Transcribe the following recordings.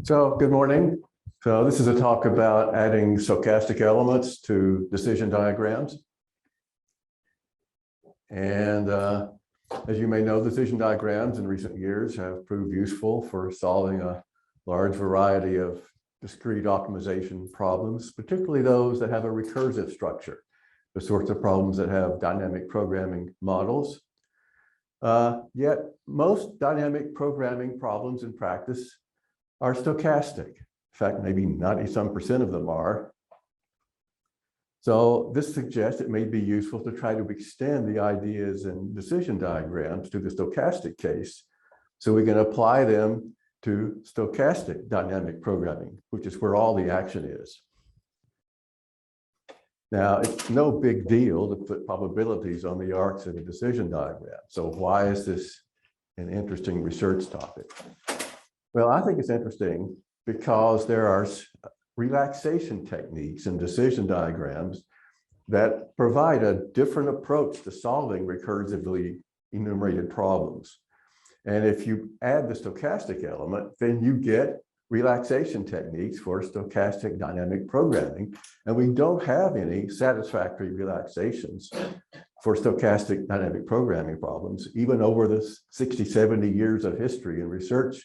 So good morning. So this is a talk about adding stochastic elements to decision diagrams. And as you may know, decision diagrams in recent years have proved useful for solving a large variety of discrete optimization problems, particularly those that have a recursive structure, the sorts of problems that have dynamic programming models. Yet most dynamic programming problems in practice are stochastic. In fact, maybe 90-some% of them are. So this suggests it may be useful to try to extend the ideas in decision diagrams to the stochastic case, so we can apply them to stochastic dynamic programming, which is where all the action is. Now, it's no big deal to put probabilities on the arcs of a decision diagram. So why is this an interesting research topic? Well, I think it's interesting because there are relaxation techniques in decision diagrams that provide a different approach to solving recursively enumerated problems. And if you add the stochastic element, then you get relaxation techniques for stochastic dynamic programming. And we don't have any satisfactory relaxations for stochastic dynamic programming problems, even over the 60, 70 years of history and research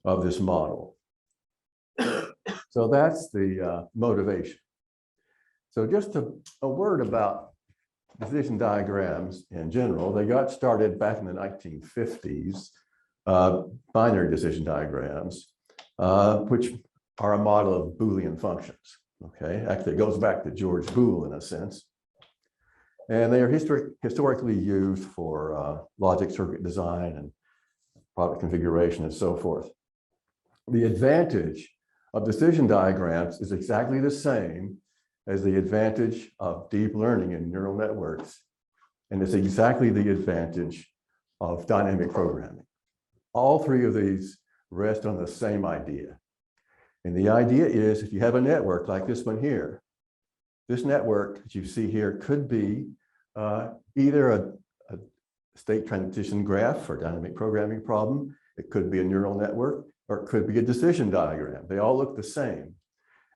of this model. So that's the motivation. So just a word about decision diagrams in general. They got started back in the 1950s, binary decision diagrams, which are a model of Boolean functions. Okay, actually it goes back to George Boole in a sense. And they are historically used for logic circuit design and product configuration and so forth. The advantage of decision diagrams is exactly the same as the advantage of deep learning in neural networks. And it's exactly the advantage of dynamic programming. All three of these rest on the same idea. And the idea is if you have a network like this one here, this network that you see here could be either a state transition graph for a dynamic programming problem. It could be a neural network, or it could be a decision diagram. They all look the same.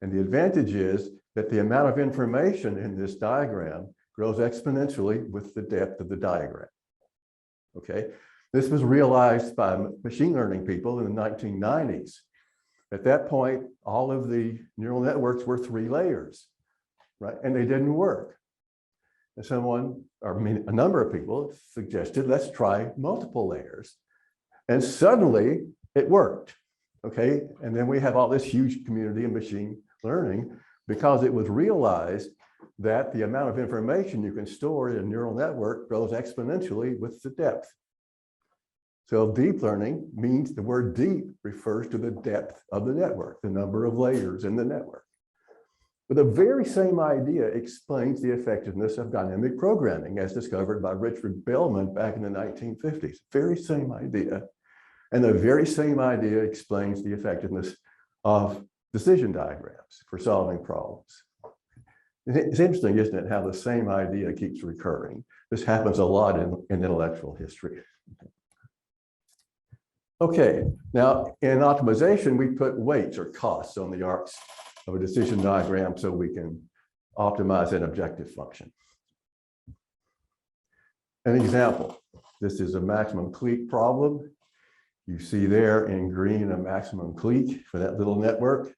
And the advantage is that the amount of information in this diagram grows exponentially with the depth of the diagram. Okay, this was realized by machine learning people in the 1990s. At that point, all of the neural networks were 3 layers, right? And they didn't work. And a number of people suggested, let's try multiple layers. And suddenly it worked. Okay, and then we have all this huge community in machine learning because it was realized that the amount of information you can store in a neural network grows exponentially with the depth. So deep learning means the word deep refers to the depth of the network, the number of layers in the network. But the very same idea explains the effectiveness of dynamic programming as discovered by Richard Bellman back in the 1950s. Very same idea. And the very same idea explains the effectiveness of decision diagrams for solving problems. It's interesting, isn't it, how the same idea keeps recurring. This happens a lot in intellectual history. Okay, now in optimization, we put weights or costs on the arcs of a decision diagram so we can optimize an objective function. An example, this is a maximum clique problem. You see there in green a maximum clique for that little network.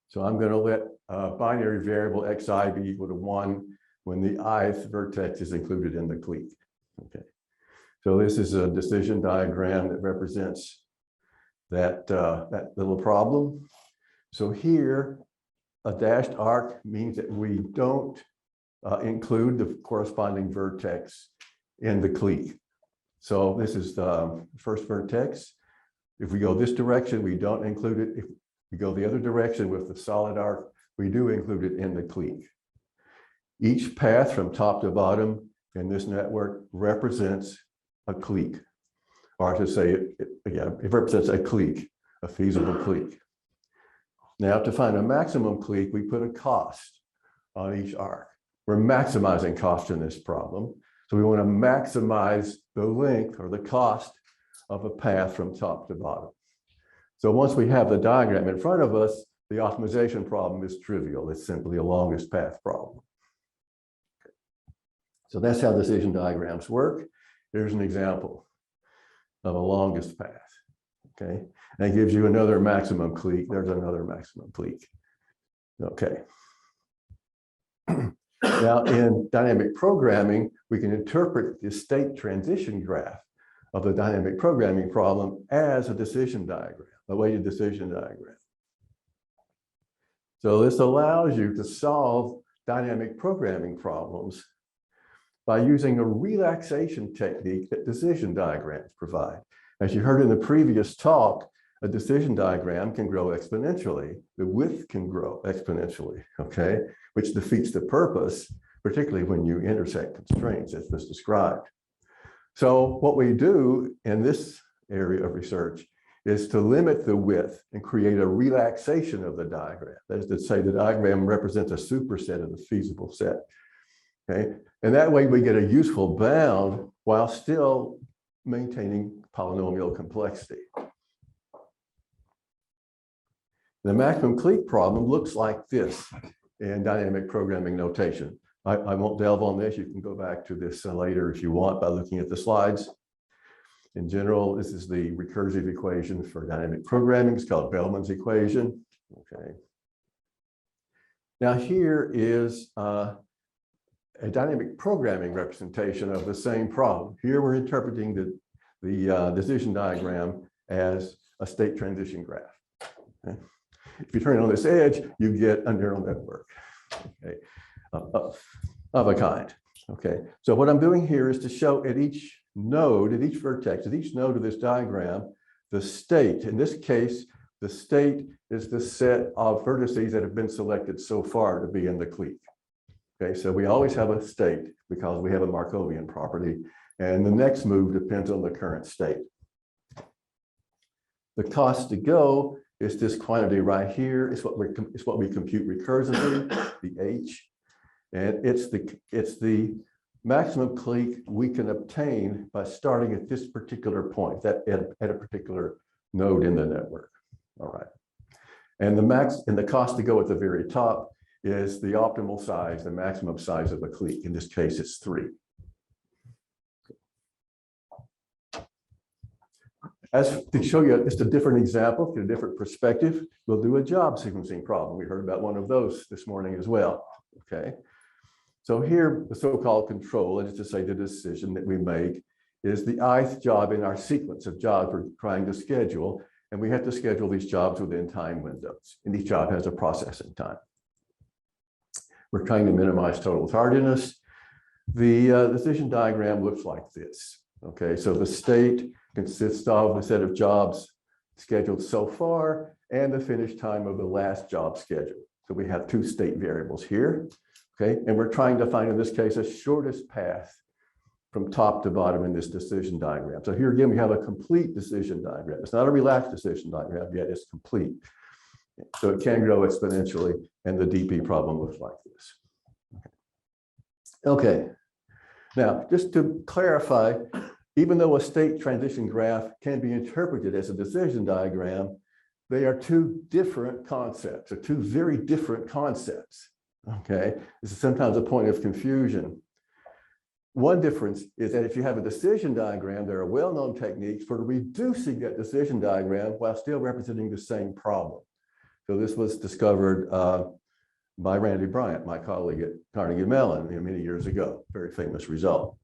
So I'm going to let a binary variable xi be equal to 1 when the ith vertex is included in the clique. Okay. So this is a decision diagram that represents that little problem. So here, a dashed arc means that we don't include the corresponding vertex in the clique. So this is the first vertex. If we go this direction, we don't include it. If we go the other direction with the solid arc, we do include it in the clique. Each path from top to bottom in this network represents a clique. Or to say, it represents a clique, a feasible clique. Now to find a maximum clique, we put a cost on each arc. We're maximizing cost in this problem. So we want to maximize the length or the cost of a path from top to bottom. So once we have the diagram in front of us, the optimization problem is trivial. It's simply a longest path problem. So that's how decision diagrams work. Here's an example of a longest path. Okay, and it gives you another maximum clique. There's another maximum clique. Okay. Now, in dynamic programming, we can interpret the state transition graph of the dynamic programming problem as a decision diagram, a weighted decision diagram. So this allows you to solve dynamic programming problems by using a relaxation technique that decision diagrams provide. As you heard in the previous talk, a decision diagram can grow exponentially. The width can grow exponentially, okay, which defeats the purpose, particularly when you intersect constraints as was described. So what we do in this area of research is to limit the width and create a relaxation of the diagram. That is to say, the diagram represents a superset of the feasible set, okay? And that way we get a useful bound while still maintaining polynomial complexity. The maximum clique problem looks like this in dynamic programming notation. I won't delve on this. You can go back to this later if you want by looking at the slides. In general, this is the recursive equation for dynamic programming. It's called Bellman's equation. Okay. Now here is a dynamic programming representation of the same problem. Here we're interpreting the decision diagram as a state transition graph. Okay. If you turn it on this edge, you get a neural network, okay, of a kind. Okay, so what I'm doing here is to show at each node, at each vertex, at each node of this diagram, the state. In this case, the state is the set of vertices that have been selected so far to be in the clique. Okay, so we always have a state because we have a Markovian property, and the next move depends on the current state. The cost to go is this quantity right here. It's what we compute recursively, the H, and it's the maximum clique we can obtain by starting at this particular point, at a particular node in the network. All right, and the cost to go at the very top is the optimal size, the maximum size of a clique. In this case, it's 3. As to show you just a different example, a different perspective, we'll do a job sequencing problem. We heard about one of those this morning as well, okay? So here, the so-called control, that is to say the decision that we make, is the ith job in our sequence of jobs we're trying to schedule, and we have to schedule these jobs within time windows, and each job has a processing time. We're trying to minimize total tardiness. The decision diagram looks like this, okay? So the state consists of the set of jobs scheduled so far and the finish time of the last job schedule. So we have 2 state variables here, okay? And we're trying to find, in this case, a shortest path from top to bottom in this decision diagram. So here again, we have a complete decision diagram. It's not a relaxed decision diagram yet, it's complete. So it can grow exponentially, and the DP problem looks like this. Okay, now just to clarify, even though a state transition graph can be interpreted as a decision diagram, they are 2 different concepts, or 2 very different concepts, okay? This is sometimes a point of confusion. One difference is that if you have a decision diagram, there are well-known techniques for reducing that decision diagram while still representing the same problem. So this was discovered by Randy Bryant, my colleague at Carnegie Mellon, many years ago, very famous result.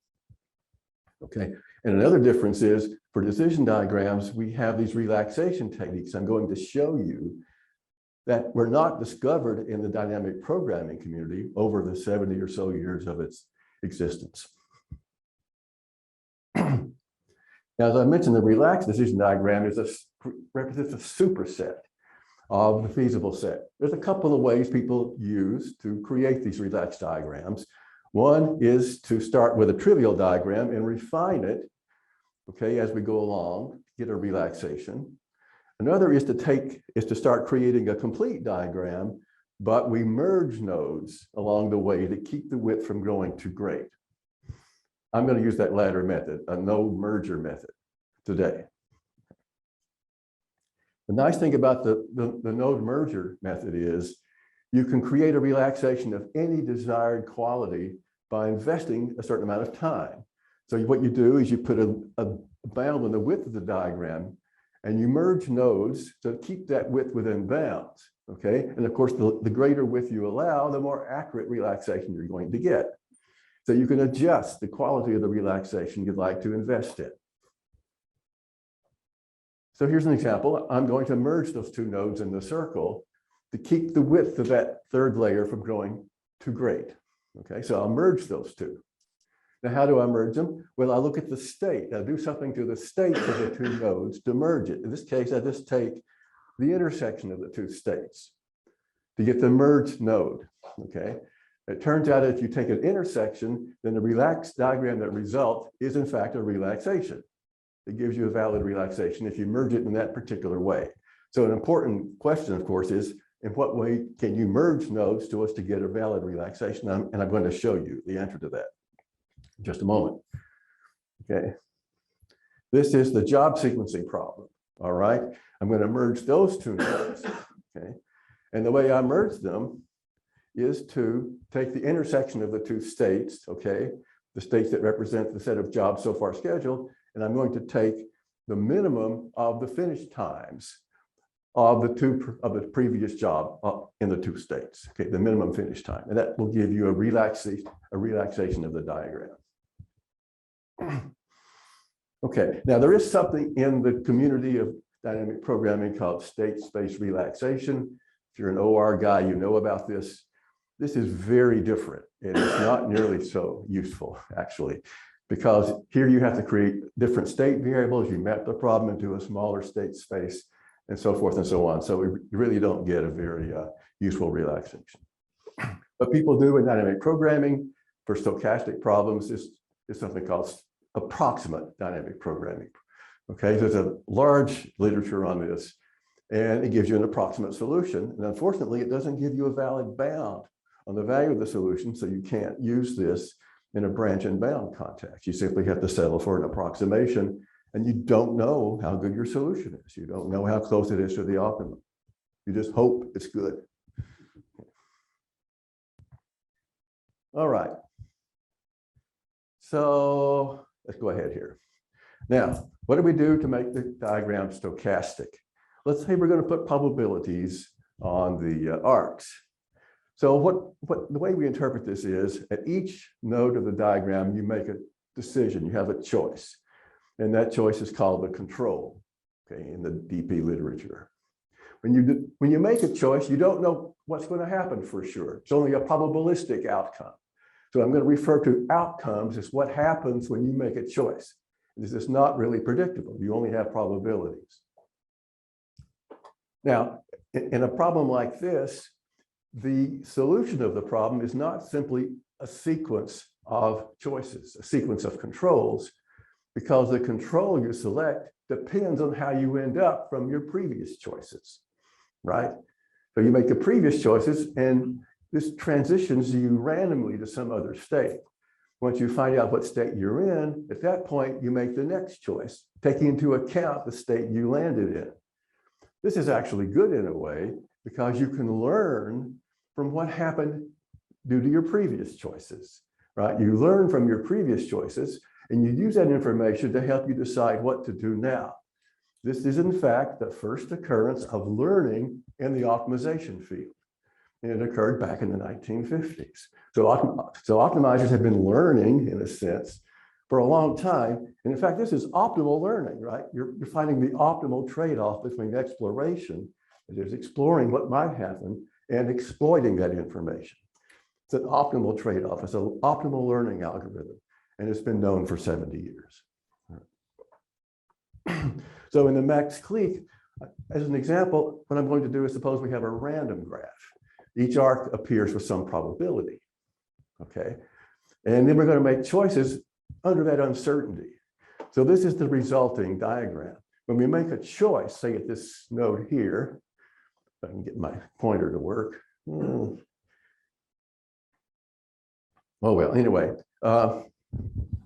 Okay, and another difference is for decision diagrams, we have these relaxation techniques. I'm going to show you that were not discovered in the dynamic programming community over the 70 or so years of its existence. Now, as I mentioned, the relaxed decision diagram represents a superset of the feasible set. There's a couple of ways people use to create these relaxed diagrams. One is to start with a trivial diagram and refine it, okay, as we go along, get a relaxation. Another is to start creating a complete diagram, but we merge nodes along the way to keep the width from growing too great. I'm going to use that latter method, a no merger method, today. The nice thing about the node merger method is you can create a relaxation of any desired quality by investing a certain amount of time. So what you do is you put a bound on the width of the diagram and you merge nodes to keep that width within bounds, okay? And of course, the greater width you allow, the more accurate relaxation you're going to get. So you can adjust the quality of the relaxation you'd like to invest in. So here's an example. I'm going to merge those two nodes in the circle to keep the width of that third layer from growing too great. Okay, so I'll merge those two. Now, how do I merge them? Well, I look at the state. I'll do something to the state of the two nodes to merge it. In this case, I just take the intersection of the two states to get the merged node. Okay, it turns out if you take an intersection, then the relaxed diagram that results is in fact a relaxation. It gives you a valid relaxation if you merge it in that particular way. So an important question, of course, is in what way can you merge nodes to us to get a valid relaxation? And I'm going to show you the answer to that in just a moment. Okay. This is the job sequencing problem. All right. I'm going to merge those two nodes. Okay. And the way I merge them is to take the intersection of the two states, okay, the states that represent the set of jobs so far scheduled, and I'm going to take the minimum of the finish times of the previous job in the two states, okay, the minimum finish time, and that will give you a relaxation of the diagram. Okay, now there is something in the community of dynamic programming called state space relaxation. If you're an OR guy, you know about this. This is very different, and it's not nearly so useful, actually, because here you have to create different state variables. You map the problem into a smaller state space, and so forth and so on. So we really don't get a very useful relaxation. What people do in dynamic programming for stochastic problems is something called approximate dynamic programming. Okay, there's a large literature on this, and it gives you an approximate solution. And unfortunately, it doesn't give you a valid bound on the value of the solution, so you can't use this in a branch and bound context. You simply have to settle for an approximation, and you don't know how good your solution is. You don't know how close it is to the optimum. You just hope it's good. All right. So let's go ahead here. Now, what do we do to make the diagram stochastic? Let's say we're going to put probabilities on the arcs. So the way we interpret this is at each node of the diagram, you make a decision, you have a choice. And that choice is called the control, okay, in the DP literature. When you make a choice, you don't know what's going to happen for sure. It's only a probabilistic outcome. So I'm going to refer to outcomes as what happens when you make a choice. This is not really predictable. You only have probabilities. Now, in a problem like this, the solution of the problem is not simply a sequence of choices, a sequence of controls, because the control you select depends on how you end up from your previous choices, right? So you make the previous choices, and this transitions you randomly to some other state. Once you find out what state you're in, at that point, you make the next choice, taking into account the state you landed in. This is actually good in a way, because you can learn from what happened due to your previous choices, right? You learn from your previous choices, and you use that information to help you decide what to do now. This is, in fact, the first occurrence of learning in the optimization field. And it occurred back in the 1950s. So optimizers have been learning, in a sense, for a long time. And in fact, this is optimal learning, right? You're finding the optimal trade-off between exploration, that is exploring what might happen, and exploiting that information. It's an optimal trade-off. It's an optimal learning algorithm, and it's been known for 70 years. So in the max clique, as an example, what I'm going to do is suppose we have a random graph. Each arc appears with some probability, okay? And then we're going to make choices under that uncertainty. So this is the resulting diagram. When we make a choice, say at this node here, if I can get my pointer to work. Oh, well, anyway, the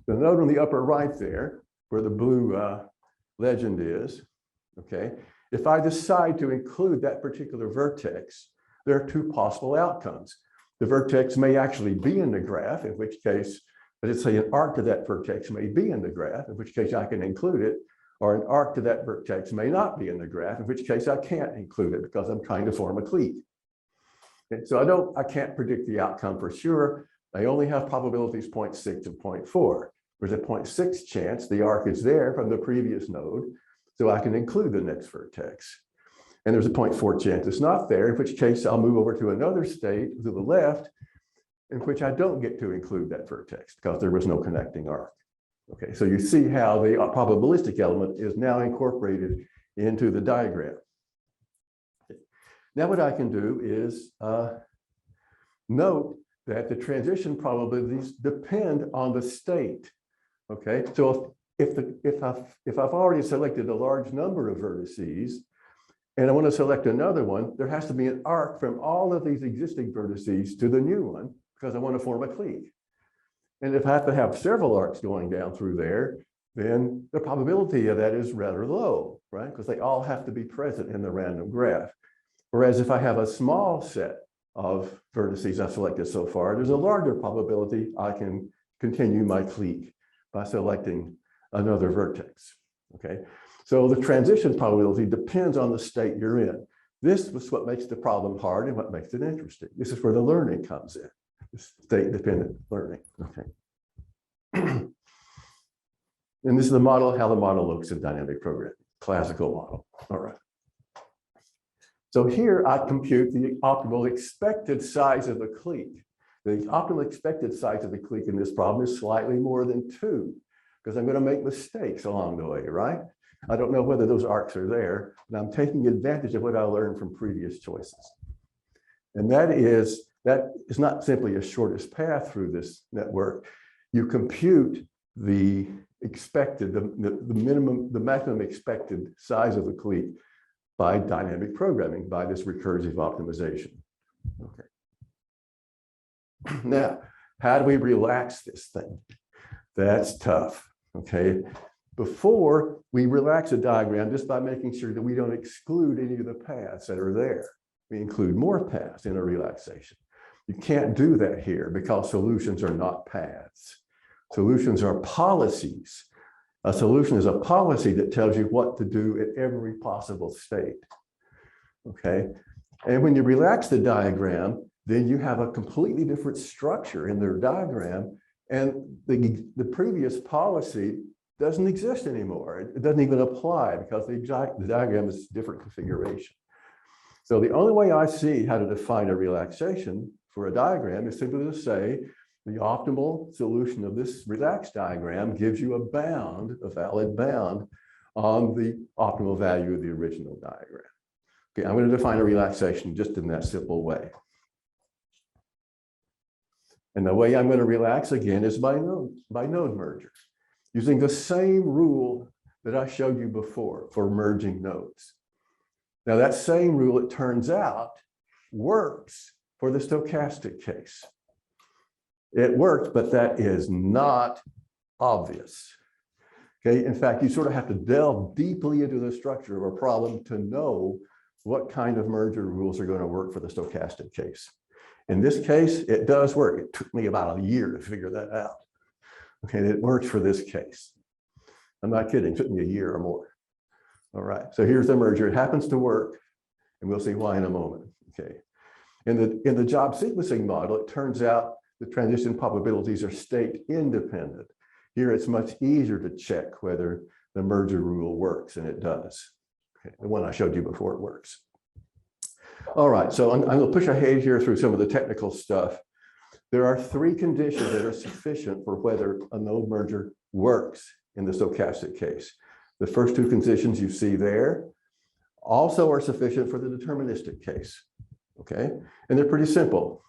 node on the upper right there, where the blue legend is, okay? If I decide to include that particular vertex, there are two possible outcomes. The vertex may actually be in the graph, in which case, let's say an arc to that vertex may be in the graph, in which case I can include it, or an arc to that vertex may not be in the graph, in which case I can't include it because I'm trying to form a clique. Okay, so I can't predict the outcome for sure. I only have probabilities 0.6 and 0.4. There's a 0.6 chance the arc is there from the previous node, so I can include the next vertex. And there's a 0.4 chance it's not there, in which case I'll move over to another state to the left, in which I don't get to include that vertex because there was no connecting arc. Okay, so you see how the probabilistic element is now incorporated into the diagram. Okay. Now what I can do is note that the transition probabilities depend on the state. Okay, so if I've already selected a large number of vertices and I want to select another one, there has to be an arc from all of these existing vertices to the new one because I want to form a clique. And if I have to have several arcs going down through there, then the probability of that is rather low, right? Because they all have to be present in the random graph. Whereas if I have a small set of vertices I've selected so far, there's a larger probability I can continue my clique by selecting another vertex, okay? So the transition probability depends on the state you're in. This is what makes the problem hard and what makes it interesting. This is where the learning comes in. State-dependent learning, okay. And this is the model, how the model looks in dynamic programming, classical model, all right. So here I compute the optimal expected size of the clique. The optimal expected size of the clique in this problem is slightly more than 2, because I'm going to make mistakes along the way, right? I don't know whether those arcs are there, and I'm taking advantage of what I learned from previous choices. And that is not simply a shortest path through this network. You compute the expected, the maximum expected size of the clique by dynamic programming, by this recursive optimization. Okay. Now, how do we relax this thing? That's tough, okay? Before, we relax a diagram just by making sure that we don't exclude any of the paths that are there. We include more paths in a relaxation. You can't do that here because solutions are not paths. Solutions are policies. A solution is a policy that tells you what to do at every possible state, okay? And when you relax the diagram, then you have a completely different structure in their diagram, and the previous policy doesn't exist anymore. It doesn't even apply because the diagram is a different configuration. So the only way I see how to define a relaxation for a diagram is simply to say the optimal solution of this relaxed diagram gives you a bound, a valid bound on the optimal value of the original diagram. Okay, I'm going to define a relaxation just in that simple way. And the way I'm going to relax again is by node mergers, using the same rule that I showed you before for merging nodes. Now that same rule, it turns out, works for the stochastic case. It works, but that is not obvious. Okay, in fact, you sort of have to delve deeply into the structure of a problem to know what kind of merger rules are going to work for the stochastic case. In this case, it does work. It took me about a year to figure that out. Okay, it works for this case. I'm not kidding, it took me a year or more. All right, so here's the merger. It happens to work, and we'll see why in a moment. Okay, in the job sequencing model, it turns out the transition probabilities are state independent. Here, it's much easier to check whether the merger rule works, and it does. Okay, the one I showed you before, it works. All right, so I'm going to push ahead here through some of the technical stuff. There are 3 conditions that are sufficient for whether a node merger works in the stochastic case. The first 2 conditions you see there also are sufficient for the deterministic case, okay? And they're pretty simple.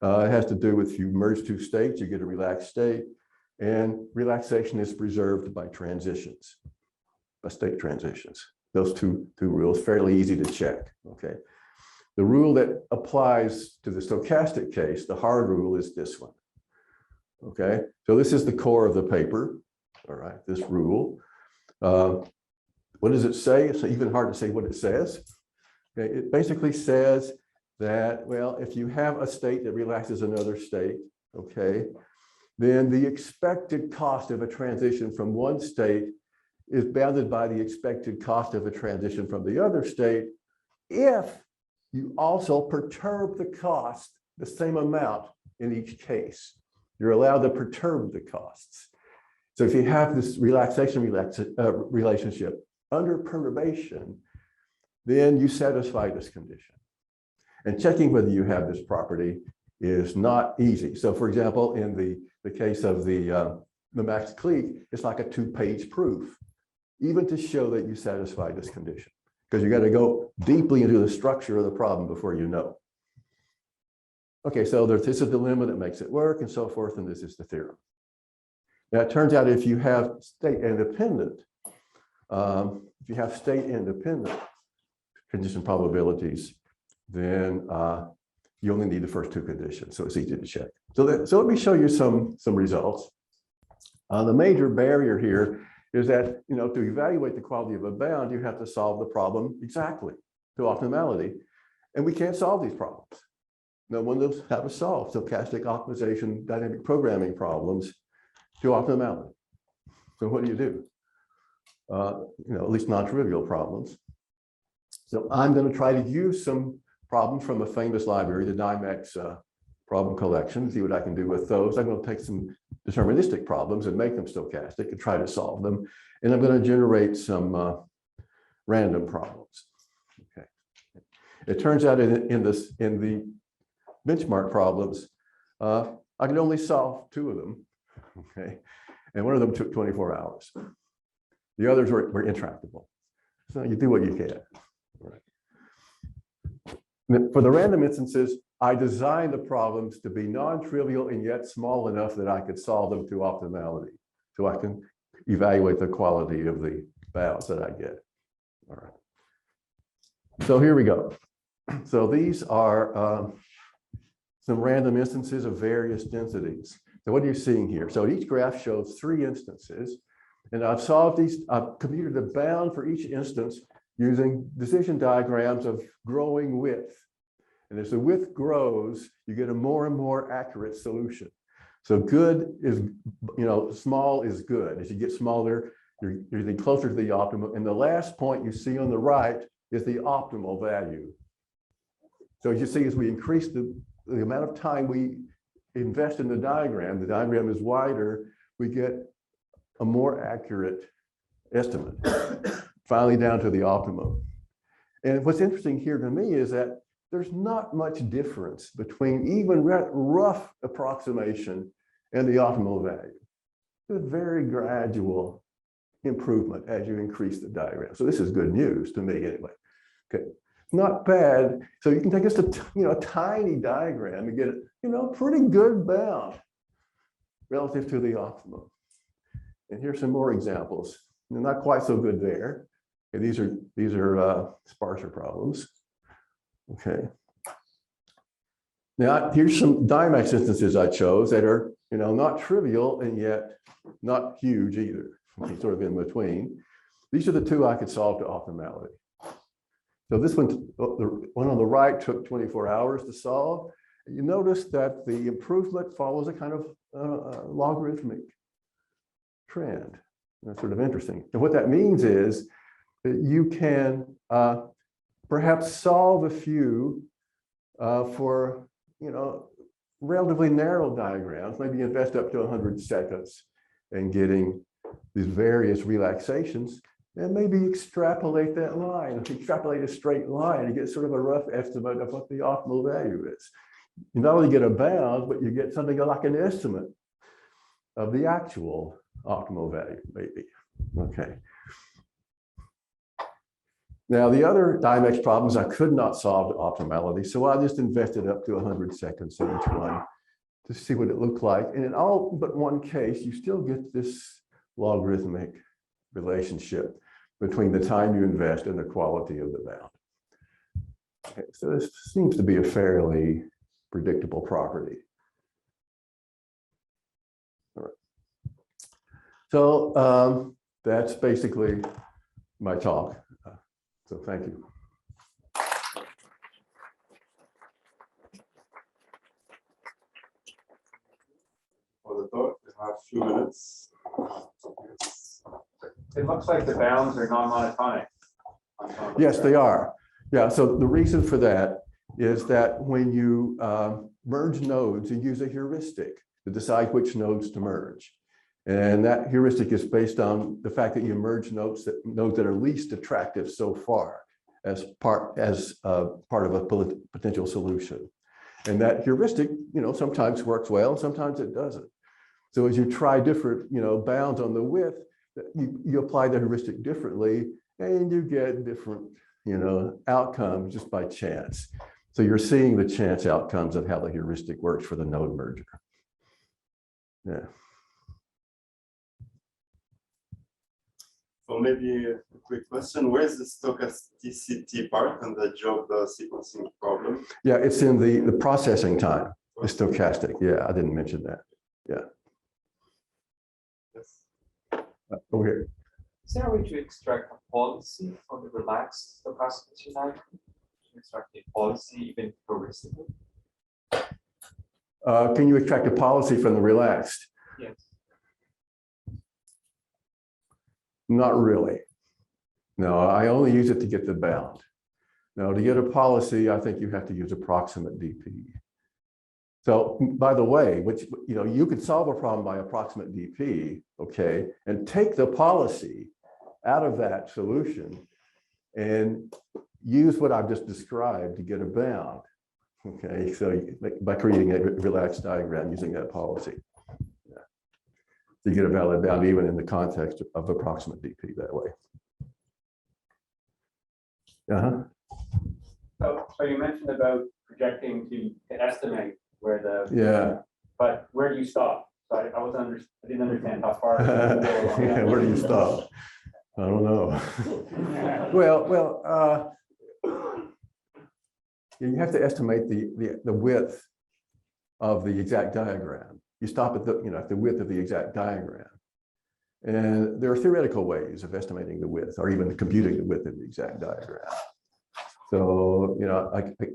It has to do with you merge 2 states, you get a relaxed state, and relaxation is preserved by transitions, by state transitions. Those two rules, fairly easy to check, okay? The rule that applies to the stochastic case, the hard rule, is this one, okay? So this is the core of the paper, all right, this rule. The What does it say? It's even hard to say what it says. Okay, it basically says that, well, if you have a state that relaxes another state, okay, then the expected cost of a transition from one state is bounded by the expected cost of a transition from the other state if you also perturb the cost the same amount in each case. You're allowed to perturb the costs. So if you have this relaxation relationship under perturbation, then you satisfy this condition. And checking whether you have this property is not easy. So for example, in the case of the max clique, it's like a 2-page proof, even to show that you satisfy this condition, because you got to go deeply into the structure of the problem before you know. Okay, so this is the lemma that makes it work and so forth, and this is the theorem. Now it turns out if you have state independent condition probabilities, then you only need the first 2 conditions, so it's easy to check. So let me show you some results. The major barrier here is that, to evaluate the quality of a bound, you have to solve the problem exactly to optimality, and we can't solve these problems. No one knows how to solve stochastic optimization dynamic programming problems to optimality. So what do? At least non-trivial problems. So I'm going to try to use some problems from a famous library, the Dymax problem collection, see what I can do with those. I'm going to take some deterministic problems and make them stochastic and try to solve them. And I'm going to generate some random problems. Okay. It turns out in the benchmark problems, I could only solve 2 of them. Okay. And one of them took 24 hours. The others were intractable. So you do what you can. Right. For the random instances, I designed the problems to be non-trivial and yet small enough that I could solve them to optimality. So I can evaluate the quality of the bounds that I get. All right. So here we go. So these are some random instances of various densities. So what are you seeing here? So each graph shows 3 instances, and I've computed a bound for each instance using decision diagrams of growing width. And as the width grows, you get a more and more accurate solution. So good is, small is good. As you get smaller, you're getting closer to the optimum. And the last point you see on the right is the optimal value. So as you see, as we increase the amount of time we invest in the diagram is wider, we get a more accurate estimate, finally down to the optimum. And what's interesting here to me is that there's not much difference between even rough approximation and the optimal value. It's a very gradual improvement as you increase the diagram. So this is good news to me anyway. Okay, not bad. So you can take just a tiny diagram and get pretty good bound relative to the optimum. And here's some more examples. They're not quite so good there. Okay, these are sparser problems. Okay. Now here's some Dymax instances I chose that are not trivial and yet not huge either. Okay, sort of in between. These are the 2 I could solve to optimality. So this one, the one on the right, took 24 hours to solve. You notice that the improvement follows a kind of logarithmic trend. That's sort of interesting. And what that means is that you can perhaps solve a few for relatively narrow diagrams, maybe invest up to 100 seconds in getting these various relaxations, and maybe extrapolate that line, extrapolate a straight line and get sort of a rough estimate of what the optimal value is. You not only get a bound, but you get something like an estimate of the actual optimal value, maybe. Okay. Now, the other Dymax problems I could not solve to optimality, so I just invested up to 100 seconds in each one to see what it looked like. And in all but one case, you still get this logarithmic relationship between the time you invest and the quality of the bound. Okay, so this seems to be a fairly predictable property. All right. So that's basically my talk. So thank you. For the talk, we have a few minutes. It looks like the bounds are non-monotonic. Yes, they are. Yeah, so the reason for that is that when you merge nodes, you use a heuristic to decide which nodes to merge. And that heuristic is based on the fact that you merge nodes that are least attractive so far as part of a potential solution. And that heuristic, sometimes works well, sometimes it doesn't. So as you try different, bounds on the width, you apply the heuristic differently, and you get different, outcomes just by chance. So you're seeing the chance outcomes of how the heuristic works for the node merger. Yeah. So maybe a quick question: where's the stochasticity part and the job sequencing problem? Yeah, it's in the processing time. The stochastic. Yeah, I didn't mention that. Yeah. Yes. Over here. Is there a way to extract a policy from the relaxed stochasticity diagram? To extract a policy even heuristically? Can you extract a policy from the relaxed? Yes. Not really. No, I only use it to get the bound. Now, to get a policy, I think you have to use approximate DP. So, by the way, you could solve a problem by approximate DP, okay, and take the policy out of that solution and use what I've just described to get a bound. Okay, so by creating a relaxed diagram using that policy. Yeah. You get a valid bound even in the context of approximate DP that way. So you mentioned about projecting to estimate where the, Yeah. but where do you stop? So I didn't understand how far. Yeah, where do you stop? I don't know. Well, you have to estimate the width of the exact diagram. You stop at the width of the exact diagram. And there are theoretical ways of estimating the width or even computing the width of the exact diagram. So,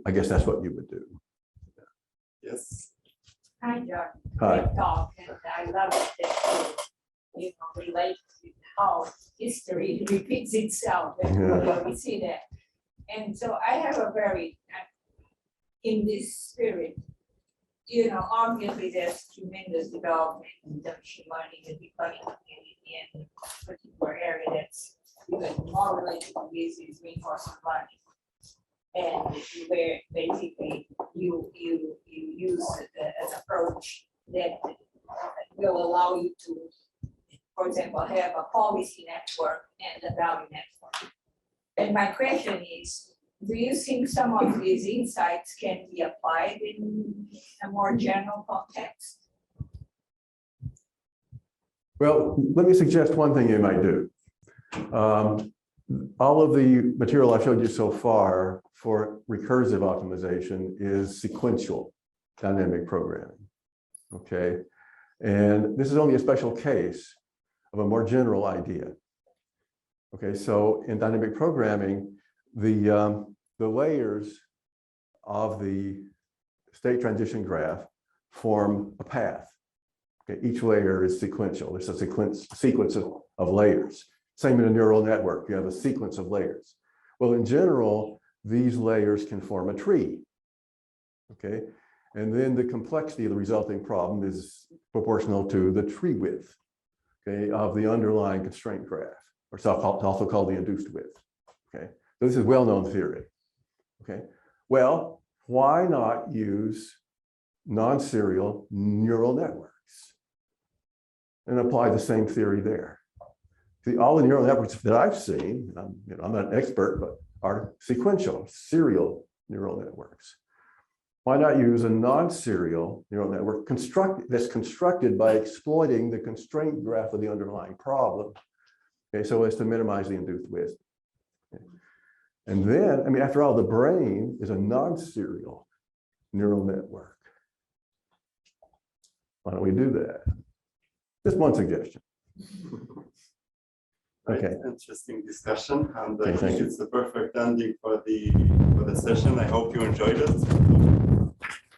I guess that's what you would do. Yes. Hi, John. Hi. Great talk, and I love it that you relate to how history repeats itself, and we see that. And so I have a very, in this spirit, obviously there's tremendous development in the machine learning and deep learning in a particular area that's even more related to this is reinforcement learning. And where basically you use an approach that will allow you to, for example, have a policy network and a value network. And my question is, do you think some of these insights can be applied in a more general context? Well, let me suggest one thing you might do. All of the material I've showed you so far for recursive optimization is sequential dynamic programming, okay? And this is only a special case of a more general idea. Okay, so in dynamic programming, the layers of the state transition graph form a path. Okay, each layer is sequential. There's a sequence of layers. Same in a neural network, you have a sequence of layers. Well, in general, these layers can form a tree, okay? And then the complexity of the resulting problem is proportional to the tree width, okay, of the underlying constraint graph, or also called the induced width, okay? So this is well-known theory, okay? Well, why not use non-serial neural networks and apply the same theory there? See, all the neural networks that I've seen, I'm not an expert, but are sequential, serial neural networks. Why not use a non-serial neural network that's constructed by exploiting the constraint graph of the underlying problem, okay, so as to minimize the induced width. Okay. And then, after all, the brain is a non-serial neural network. Why don't we do that? Just one suggestion. Right, Okay. interesting discussion, and I Okay, thank think you. it's the perfect ending for the session. I hope you enjoyed it.